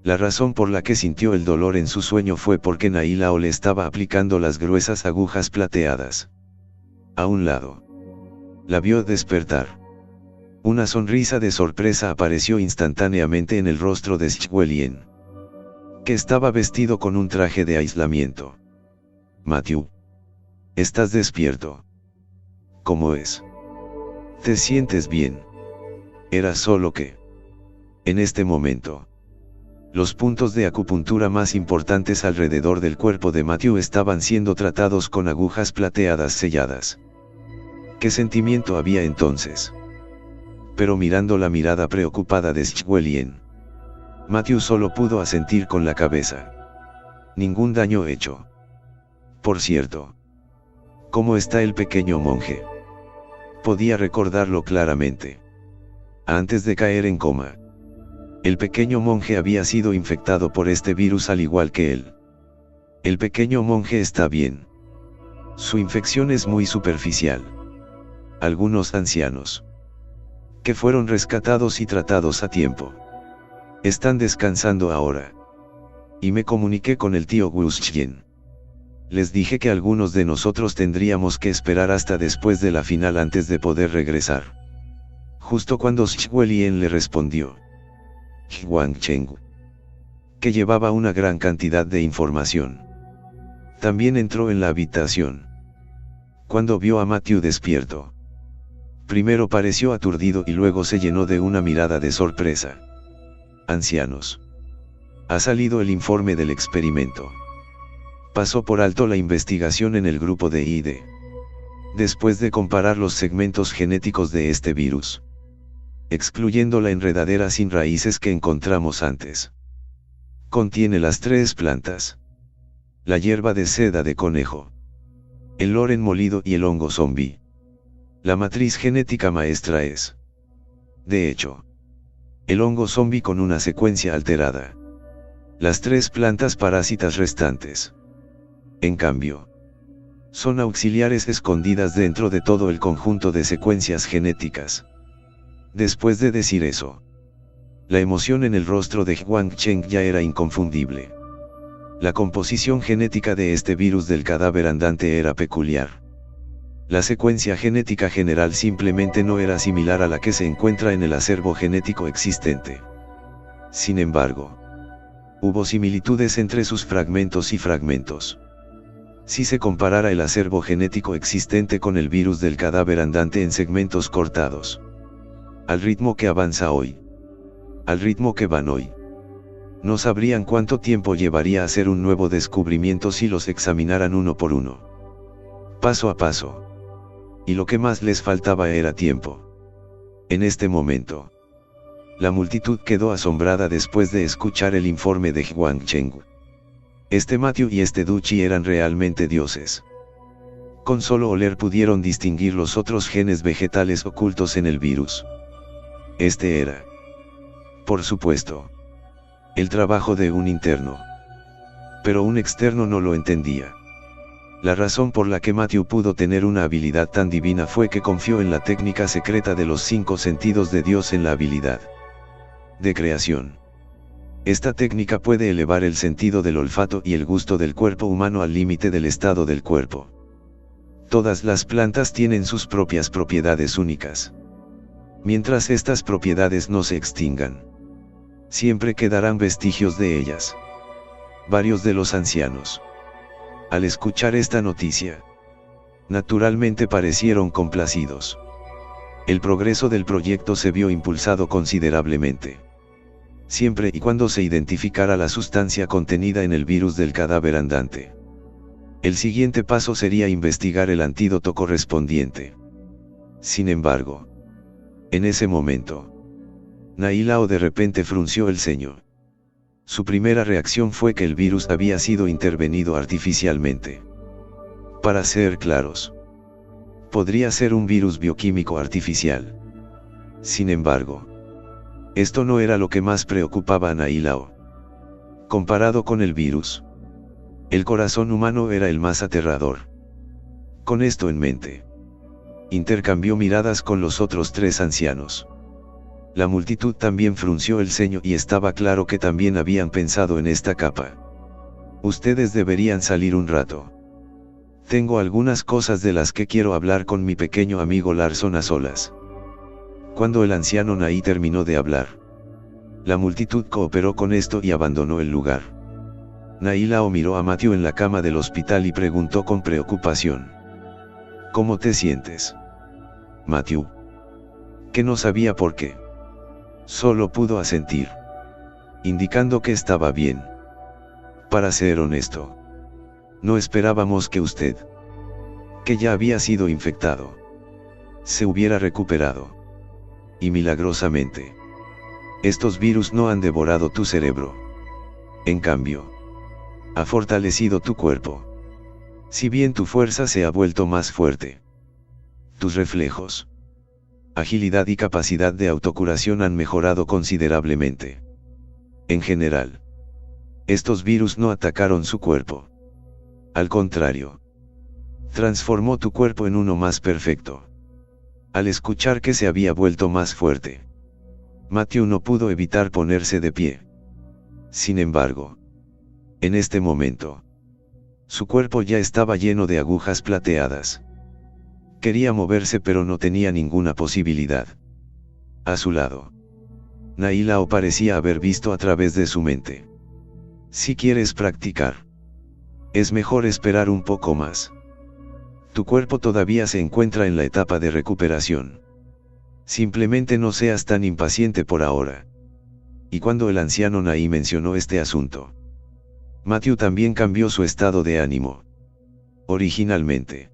B: La razón por la que sintió el dolor en su sueño fue porque Nai Lao le estaba aplicando las gruesas agujas plateadas. A un lado, la vio despertar. Una sonrisa de sorpresa apareció instantáneamente en el rostro de Shwelien, que estaba vestido con un traje de aislamiento. Matthew, ¿estás despierto? ¿Cómo es? ¿Te sientes bien? Era solo que, en este momento, los puntos de acupuntura más importantes alrededor del cuerpo de Matthew estaban siendo tratados con agujas plateadas selladas. ¿Qué sentimiento había entonces? Pero mirando la mirada preocupada de Shwelien, Matthew solo pudo asentir con la cabeza. Ningún daño hecho. Por cierto, ¿cómo está el pequeño monje? Podía recordarlo claramente. Antes de caer en coma, el pequeño monje había sido infectado por este virus al igual que él. El pequeño monje está bien. Su infección es muy superficial. Algunos ancianos, que fueron rescatados y tratados a tiempo, están descansando ahora. Y me comuniqué con el tío Wuxian. Les dije que algunos de nosotros tendríamos que esperar hasta después de la final antes de poder regresar. Justo cuando Shwelien le respondió, Huang Cheng, que llevaba una gran cantidad de información, también entró en la habitación. Cuando vio a Matthew despierto, primero pareció aturdido y luego se llenó de una mirada de sorpresa. Ancianos. Ha salido el informe del experimento. Pasó por alto la investigación en el grupo de ID. Después de comparar los segmentos genéticos de este virus, excluyendo la enredadera sin raíces que encontramos antes, contiene las tres plantas: la hierba de seda de conejo, el loren molido y el hongo zombie. La matriz genética maestra es, de hecho, el hongo zombie con una secuencia alterada. Las tres plantas parásitas restantes, en cambio, son auxiliares escondidas dentro de todo el conjunto de secuencias genéticas. Después de decir eso, la emoción en el rostro de Huang Cheng ya era inconfundible. La composición genética de este virus del cadáver andante era peculiar. La secuencia genética general simplemente no era similar a la que se encuentra en el acervo genético existente. Sin embargo, hubo similitudes entre sus fragmentos y fragmentos. Si se comparara el acervo genético existente con el virus del cadáver andante en segmentos cortados, Al ritmo que avanza hoy. Al ritmo que van hoy. No sabrían cuánto tiempo llevaría a hacer un nuevo descubrimiento si los examinaran uno por uno. Paso a paso. Y lo que más les faltaba era tiempo. En este momento, la multitud quedó asombrada después de escuchar el informe de Huang Cheng. Este Matthew y este Duchi eran realmente dioses. Con solo oler pudieron distinguir los otros genes vegetales ocultos en el virus. Este era, por supuesto, el trabajo de un interno. Pero un externo no lo entendía. La razón por la que Matthew pudo tener una habilidad tan divina fue que confió en la técnica secreta de los 5 sentidos de Dios en la habilidad de creación. Esta técnica puede elevar el sentido del olfato y el gusto del cuerpo humano al límite del estado del cuerpo. Todas las plantas tienen sus propias propiedades únicas. Mientras estas propiedades no se extingan, siempre quedarán vestigios de ellas. Varios de los ancianos, al escuchar esta noticia, naturalmente parecieron complacidos. El progreso del proyecto se vio impulsado considerablemente. Siempre y cuando se identificara la sustancia contenida en el virus del cadáver andante. El siguiente paso sería investigar el antídoto correspondiente. Sin embargo, en ese momento, Nailao de repente frunció el ceño. Su primera reacción fue que el virus había sido intervenido artificialmente. Para ser claros, podría ser un virus bioquímico artificial. Sin embargo, esto no era lo que más preocupaba a Nailao. Comparado con el virus, el corazón humano era el más aterrador. Con esto en mente, intercambió miradas con los otros 3 ancianos. La multitud también frunció el ceño y estaba claro que también habían pensado en esta capa. Ustedes deberían salir un rato. Tengo algunas cosas de las que quiero hablar con mi pequeño amigo Larson a solas. Cuando el anciano Nai terminó de hablar, la multitud cooperó con esto y abandonó el lugar. Nailao miró a Matthew en la cama del hospital y preguntó con preocupación: ¿Cómo te sientes, Matthew? Que no sabía por qué. Solo pudo asentir, indicando que estaba bien. Para ser honesto, no esperábamos que usted, que ya había sido infectado, se hubiera recuperado. Y milagrosamente, estos virus no han devorado tu cerebro. En cambio, ha fortalecido tu cuerpo. Si bien tu fuerza se ha vuelto más fuerte, tus reflejos, agilidad y capacidad de autocuración han mejorado considerablemente. En general, estos virus no atacaron su cuerpo. Al contrario, transformó tu cuerpo en uno más perfecto. Al escuchar que se había vuelto más fuerte, Matthew no pudo evitar ponerse de pie. Sin embargo, en este momento, su cuerpo ya estaba lleno de agujas plateadas. Quería moverse pero no tenía ninguna posibilidad. A su lado, Nailao parecía haber visto a través de su mente. Si quieres practicar, es mejor esperar un poco más. Tu cuerpo todavía se encuentra en la etapa de recuperación. Simplemente no seas tan impaciente por ahora. Y cuando el anciano Nai mencionó este asunto, Matthew también cambió su estado de ánimo. Originalmente,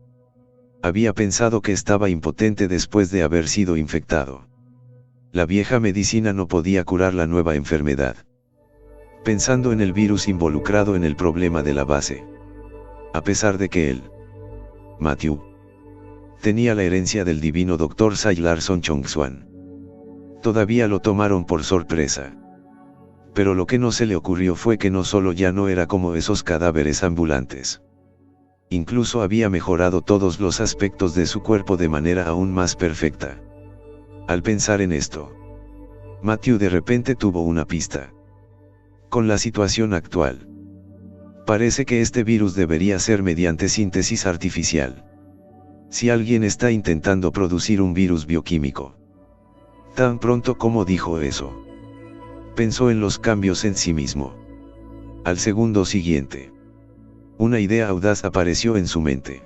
B: había pensado que estaba impotente después de haber sido infectado. La vieja medicina no podía curar la nueva enfermedad. Pensando en el virus involucrado en el problema de la base. A pesar de que él, Matthew, tenía la herencia del divino Dr. Sai Larson Chongsuan. Todavía lo tomaron por sorpresa. Pero lo que no se le ocurrió fue que no solo ya no era como esos cadáveres ambulantes. Incluso había mejorado todos los aspectos de su cuerpo de manera aún más perfecta. Al pensar en esto, Matthew de repente tuvo una pista. Con la situación actual, parece que este virus debería ser mediante síntesis artificial. Si alguien está intentando producir un virus bioquímico, tan pronto como dijo eso, pensó en los cambios en sí mismo. Al segundo siguiente, una idea audaz apareció en su mente.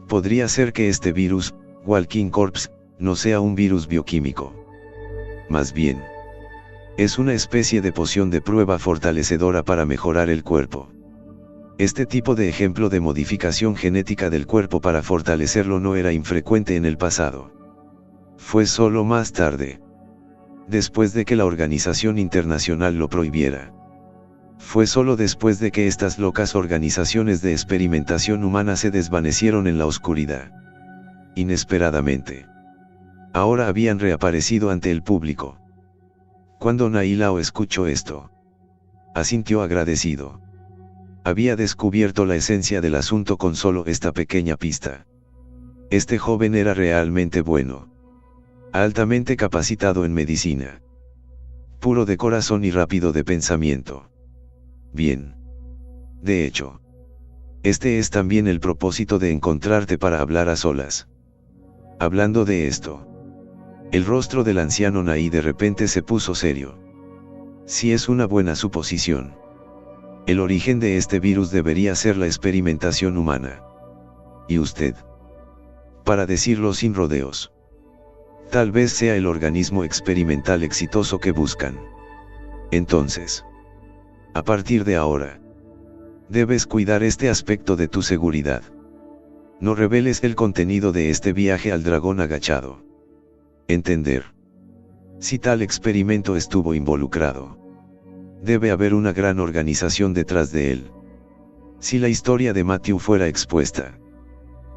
B: Podría ser que este virus, Walking Corpse, no sea un virus bioquímico. Más bien, es una especie de poción de prueba fortalecedora para mejorar el cuerpo. Este tipo de ejemplo de modificación genética del cuerpo para fortalecerlo no era infrecuente en el pasado. Fue solo más tarde, después de que la organización internacional lo prohibiera. Fue solo después de que estas locas organizaciones de experimentación humana se desvanecieron en la oscuridad. Inesperadamente, ahora habían reaparecido ante el público. Cuando Nailao escuchó esto, asintió agradecido. Había descubierto la esencia del asunto con solo esta pequeña pista. Este joven era realmente bueno, altamente capacitado en medicina, puro de corazón y rápido de pensamiento. Bien. De hecho, este es también el propósito de encontrarte para hablar a solas. Hablando de esto, el rostro del anciano Nai de repente se puso serio. Si es una buena suposición, el origen de este virus debería ser la experimentación humana. ¿Y usted? Para decirlo sin rodeos, tal vez sea el organismo experimental exitoso que buscan. Entonces, a partir de ahora, debes cuidar este aspecto de tu seguridad. No reveles el contenido de este viaje al dragón agachado. Entender. Si tal experimento estuvo involucrado, debe haber una gran organización detrás de él. Si la historia de Matthew fuera expuesta,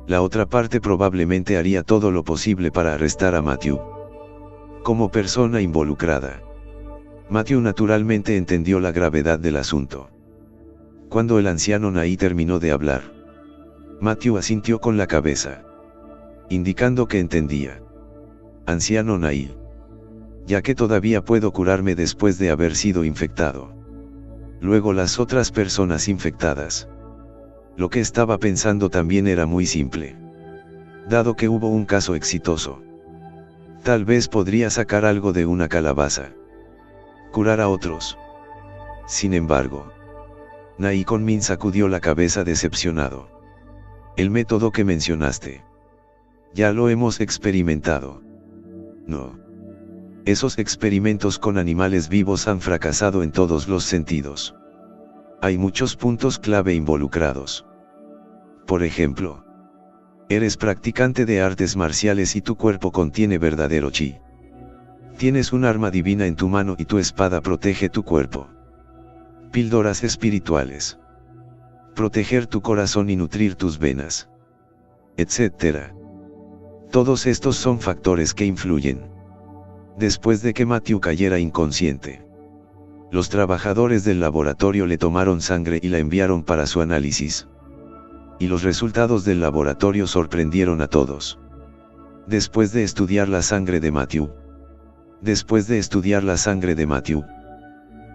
B: la otra parte probablemente haría todo lo posible para arrestar a Matthew. Como persona involucrada, Matthew naturalmente entendió la gravedad del asunto. Cuando el anciano Nai terminó de hablar, Matthew asintió con la cabeza, indicando que entendía. Anciano Nai, ya que todavía puedo curarme después de haber sido infectado. Luego las otras personas infectadas. Lo que estaba pensando también era muy simple. Dado que hubo un caso exitoso, tal vez podría sacar algo de una calabaza. Curar a otros. Sin embargo, Nai Konmin sacudió la cabeza decepcionado. El método que mencionaste, ya lo hemos experimentado. No. Esos experimentos con animales vivos han fracasado en todos los sentidos. Hay muchos puntos clave involucrados. Por ejemplo, eres practicante de artes marciales y tu cuerpo contiene verdadero chi. Tienes un arma divina en tu mano y tu espada protege tu cuerpo. Píldoras espirituales. Proteger tu corazón y nutrir tus venas. Etc. Todos estos son factores que influyen. Después de que Matthew cayera inconsciente, los trabajadores del laboratorio le tomaron sangre y la enviaron para su análisis. Y los resultados del laboratorio sorprendieron a todos. Después de estudiar la sangre de Matthew,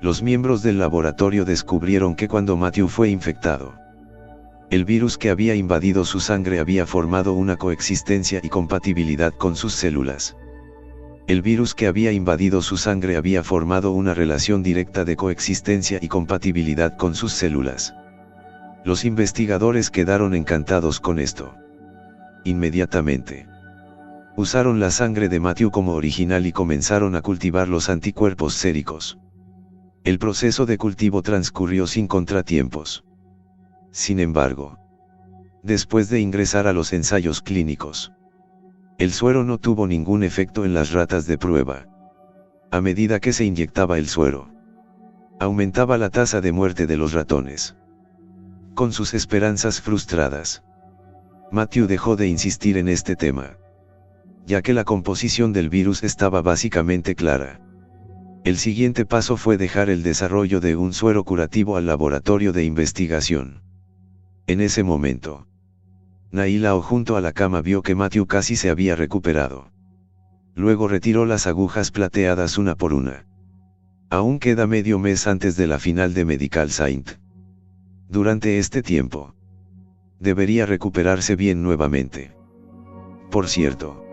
B: los miembros del laboratorio descubrieron que cuando Matthew fue infectado, el virus que había invadido su sangre había formado una coexistencia y compatibilidad con sus células. El virus que había invadido su sangre había formado una relación directa de coexistencia y compatibilidad con sus células. Los investigadores quedaron encantados con esto. Inmediatamente, usaron la sangre de Matthew como original y comenzaron a cultivar los anticuerpos séricos. El proceso de cultivo transcurrió sin contratiempos. Sin embargo, después de ingresar a los ensayos clínicos, el suero no tuvo ningún efecto en las ratas de prueba. A medida que se inyectaba el suero, aumentaba la tasa de muerte de los ratones. Con sus esperanzas frustradas, Matthew dejó de insistir en este tema, ya que la composición del virus estaba básicamente clara. El siguiente paso fue dejar el desarrollo de un suero curativo al laboratorio de investigación. En ese momento, Nailao junto a la cama vio que Matthew casi se había recuperado. Luego retiró las agujas plateadas una por una. Aún queda medio mes antes de la final de Medical Saint. Durante este tiempo, debería recuperarse bien nuevamente. Por cierto,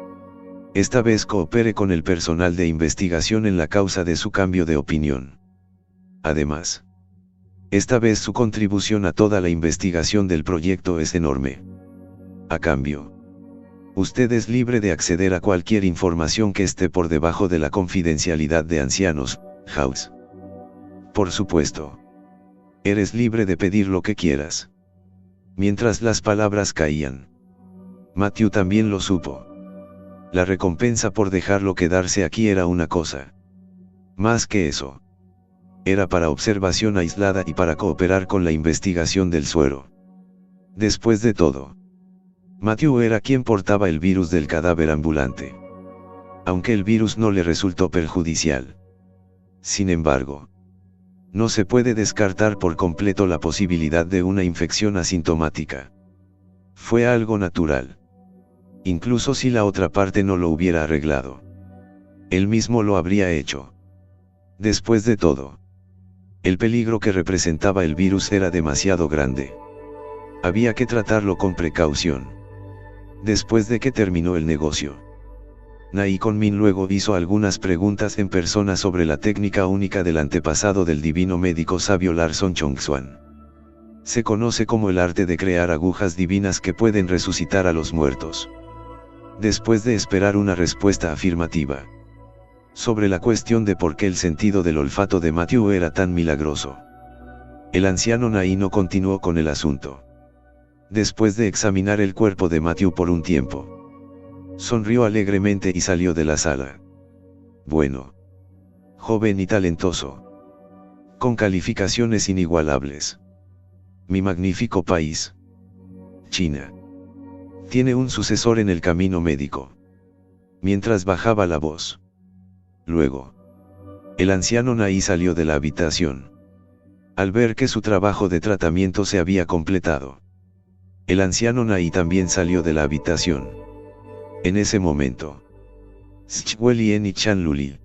B: esta vez coopere con el personal de investigación en la causa de su cambio de opinión. Además, esta vez su contribución a toda la investigación del proyecto es enorme. A cambio, Usted es libre de acceder a cualquier información que esté por debajo de la confidencialidad de ancianos, House. Por supuesto. Eres libre de pedir lo que quieras. Mientras las palabras caían, Matthew también lo supo. La recompensa por dejarlo quedarse aquí era una cosa. Más que eso. Era para observación aislada y para cooperar con la investigación del suero. Después de todo, Matthew era quien portaba el virus del cadáver ambulante. Aunque el virus no le resultó perjudicial. Sin embargo, no se puede descartar por completo la posibilidad de una infección asintomática. Fue algo natural. Incluso si la otra parte no lo hubiera arreglado. Él mismo lo habría hecho. Después de todo, el peligro que representaba el virus era demasiado grande. Había que tratarlo con precaución. Después de que terminó el negocio, Nae Kon-min luego hizo algunas preguntas en persona sobre la técnica única del antepasado del divino médico sabio Larson Chongswan. Se conoce como el arte de crear agujas divinas que pueden resucitar a los muertos. Después de esperar una respuesta afirmativa sobre la cuestión de por qué el sentido del olfato de Matthew era tan milagroso, el anciano Nae no continuó con el asunto. Después de examinar el cuerpo de Matthew por un tiempo, sonrió alegremente y salió de la sala. Bueno. Joven y talentoso. Con calificaciones inigualables. Mi magnífico país. China. Tiene un sucesor en el camino médico. Mientras bajaba la voz. Luego, el anciano Nae salió de la habitación. Al ver que su trabajo de tratamiento se había completado, el anciano Nae también salió de la habitación. En ese momento, Schwelien y Chanluli,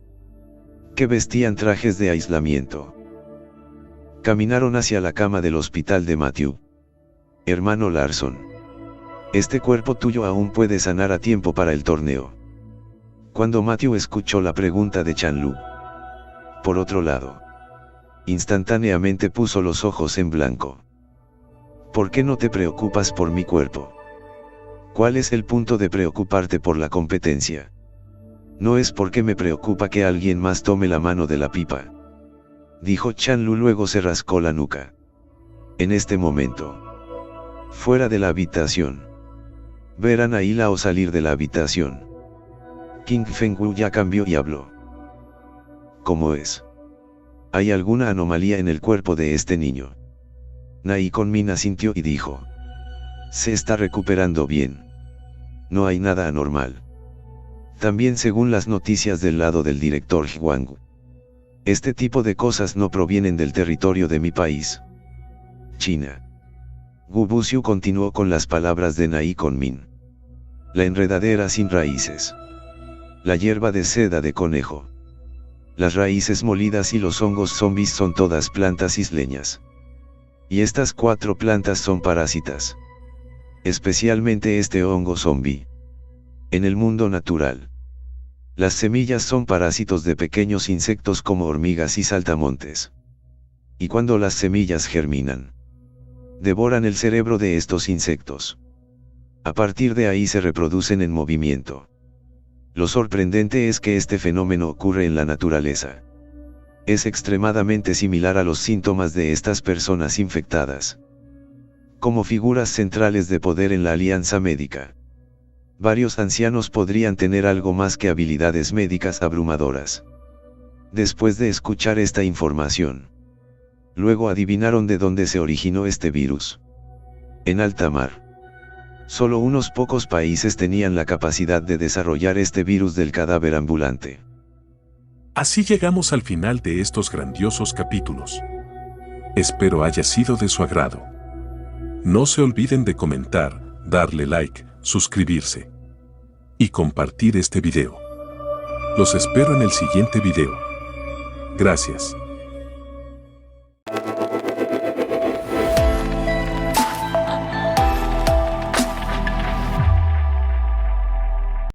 B: que vestían trajes de aislamiento, caminaron hacia la cama del hospital de Matthew. Hermano Larson, este cuerpo tuyo aún puede sanar a tiempo para el torneo. Cuando Matthew escuchó la pregunta de Chanlu, por otro lado, instantáneamente puso los ojos en blanco. ¿Por qué no te preocupas por mi cuerpo? ¿Cuál es el punto de preocuparte por la competencia? No es porque me preocupa que alguien más tome la mano de la pipa, dijo Chanlu, luego se rascó la nuca. En este momento, fuera de la habitación, verán a Ilao salir de la habitación. King Fengwu ya cambió y habló. ¿Cómo es? ¿Hay alguna anomalía en el cuerpo de este niño? Nae Kon-min asintió y dijo. Se está recuperando bien. No hay nada anormal. También según las noticias del lado del director Hwang. Este tipo de cosas no provienen del territorio de mi país. China. Gu Buxiu continuó con las palabras de Nae Kon-min. La enredadera sin raíces. La hierba de seda de conejo. Las raíces molidas y los hongos zombies son todas plantas isleñas. Y estas 4 plantas son parásitas. Especialmente este hongo zombie. En el mundo natural, las semillas son parásitos de pequeños insectos como hormigas y saltamontes. Y cuando las semillas germinan, devoran el cerebro de estos insectos. A partir de ahí se reproducen en movimiento. Lo sorprendente es que este fenómeno ocurre en la naturaleza. Es extremadamente similar a los síntomas de estas personas infectadas. Como figuras centrales de poder en la alianza médica, varios ancianos podrían tener algo más que habilidades médicas abrumadoras. Después de escuchar esta información, luego adivinaron de dónde se originó este virus. En alta mar. Solo unos pocos países tenían la capacidad de desarrollar este virus del cadáver ambulante.
A: Así llegamos al final de estos grandiosos capítulos. Espero haya sido de su agrado. No se olviden de comentar, darle like, suscribirse y compartir este video. Los espero en el siguiente video. Gracias.